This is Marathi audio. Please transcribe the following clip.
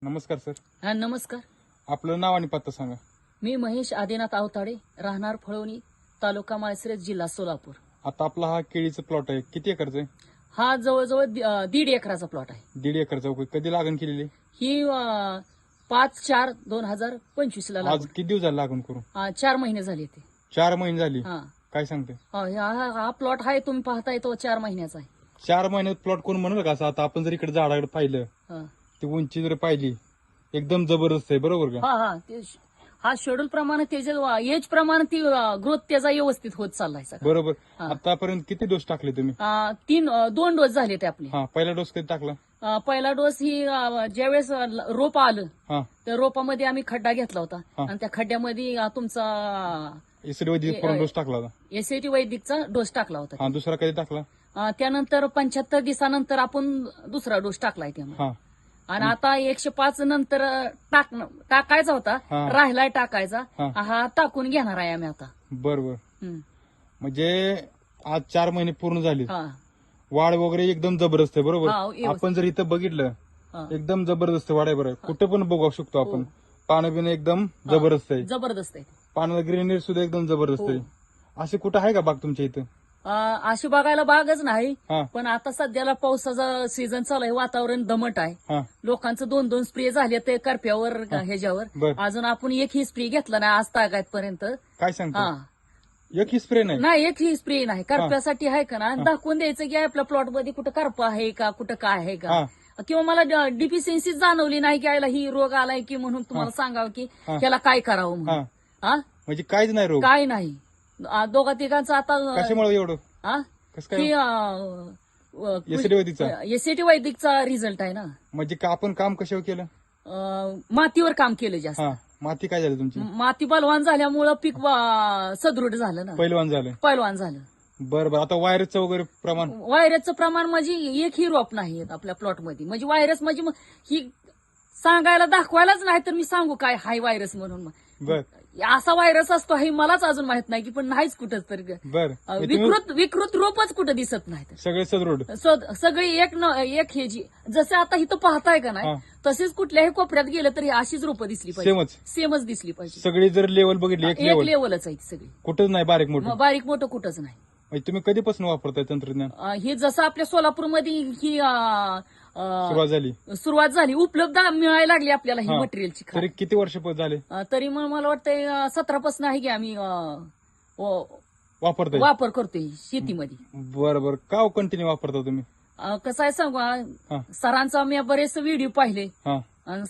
नमस्कार सर. हा नमस्कार. आपलं नाव आणि पत्ता सांगा. मी महेश आदिनाथ आवताडे, राहणार फळवणी, तालुका माळशिरस, जिल्हा सोलापूर. आता आपला हा केळीचा प्लॉट आहे, किती एकरचा आहे? हा जवळजवळ 1.5 एकराचा प्लॉट आहे. 1.5 एकरचा. कधी लागण केलेली? ही 5/4/2025 ला आज लागवड. किती दिवस झाले लागण करून? 4 महिने झाले ते. 4 महिने झाली. हा काय सांगते? हा प्लॉट आहे, तुम्ही पाहताय तो 4 महिन्याचा आहे. 4 महिन्यात प्लॉट कोण म्हणलं का असं? आता आपण जर इकडे झाडाकडे पाहिलं, हा ती उंची जर पाहिली एकदम जबरदस्त आहे, बरोबर का? हा हा ते हा शेड्यूल प्रमाणे त्याच्या एज प्रमाणे ती ग्रोथ त्याचा व्यवस्थित होत चाललाय सगळा. बरोबर. हा. आतापर्यंत किती डोस टाकले तुम्ही? 2 डोस झाले ते आपले. हा, पहिला डोस कधी टाकला? पहिला डोस ही ज्यावेळेस रोप आलं हा, त्या रोपामध्ये आम्ही खड्डा घेतला होता हा. आणि त्या खड्ड्यामध्ये तुमचा एसिड पूर्ण डोस टाकला होता. एसएटी वैदिकचा डोस टाकला होता. हा, दुसरा कधी टाकला? त्यानंतर 75 दिवसानंतर आपण दुसरा डोस टाकलाय त्यामध्ये. हा, आणि आता 105 नंतर टाकायचा होता, हा. राहिलाय टाकायचा. हा. हा टाकून घेणार आहे आम्ही आता. बरोबर. हम्म. म्हणजे आज 4 महिने पूर्ण झाले. हा वाढ वगैरे एकदम जबरदस्त आहे, बरोबर. हा, व्यवस्थित. आपण जर इथं बघितलं, हा. एकदम जबरदस्त वाढ आहे. बरं, कुठं पण बघू शकतो आपण. हो. पानं बिनं एकदम जबरदस्त आहे. जबरदस्त आहे. पानाला ग्रीनरी सुद्धा एकदम जबरदस्त हो. आहे. असे कुठं आहे का बाग तुमच्या इथं? अशी बघायला बागच नाही, हा, पण आता सध्याला पावसाचा सीझन चालू आहे, वातावरण दमट आहे. हा, लोकांचं 2-2 स्प्रे झाले ते करप्यावर ह्याच्यावर. बर. अजून आपण एकही स्प्रे घेतला नाही आज तागायतपर्यंत. काय सांगतो? हा एक स्प्रे नाही? नाही, एकही स्प्रे नाही. करप्यासाठी आहे का ना, दाखवून द्यायचं की आपल्या प्लॉट मध्ये कुठं करप आहे का, कुठं काय आहे का. हा, किंवा मला डिफिशियन्सी जाणवली नाही की याला ही रोग आलाय की म्हणून तुम्हाला सांगावं की हा. त्याला काय करावं हा. म्हणून. हा म्हणजे काहीच नाही रोग? काय नाही. दोघा तिघांचं आता कशामुळे एवढं? हा कसं काय? की एसएटी वैदिकचा रिझल्ट आहे ना. म्हणजे का आपण काम कशावर केलं? मातीवर काम केलं जास्त. हा, माती काय झाली तुमची? माती बलवान झाल्यामुळं पीक सदृढ झालं ना, पहिलवान झालं. पैलवान झालं. बरं बरं. आता व्हायरसचं वगैरे प्रमाण? व्हायरसचं प्रमाण म्हणजे एकही रोप नाही आपल्या प्लॉटमध्ये. म्हणजे व्हायरस म्हणजे ही सांगायला दाखवायलाच नाही तर मी सांगू काय हाय व्हायरस म्हणून. बर असा व्हायरस असतो हे मलाच अजून माहित नाही की, पण नाहीच कुठंच तर बर. विकृत रोपच कुठं दिसत नाही. सगळे सदृढ? सगळी एक हे जी जसं आता इथं पाहताय का हा. नाही, तसेच कुठल्याही कोपऱ्यात गेलं तरी अशीच रोपं दिसली पाहिजे. सेमच दिसली पाहिजे. सगळी जर लेवल बघितली, एक एक लेवल लेवलच आहे ती सगळी. कुठंच नाही बारीक मोठं? बारीक मोठं कुठंच नाही. म्हणजे तुम्ही कधीपासून वापरताय तंत्रज्ञान? हे जसं आपल्या सोलापूरमध्ये ही सुरुवात झाली, उपलब्ध मिळायला लागली आपल्याला ही हा. मटेरियलची तरी किती वर्ष झाले? तरी मग मला वाटतंय 17 पासून आहे की आम्ही वापरताय? वापर करतोय शेतीमध्ये. बरं बरं. का कंटिन्यू वापरता तुम्ही? कसं आहे सांगू, हा. सरांचा मी बरेच व्हिडिओ पाहिले हा, आणि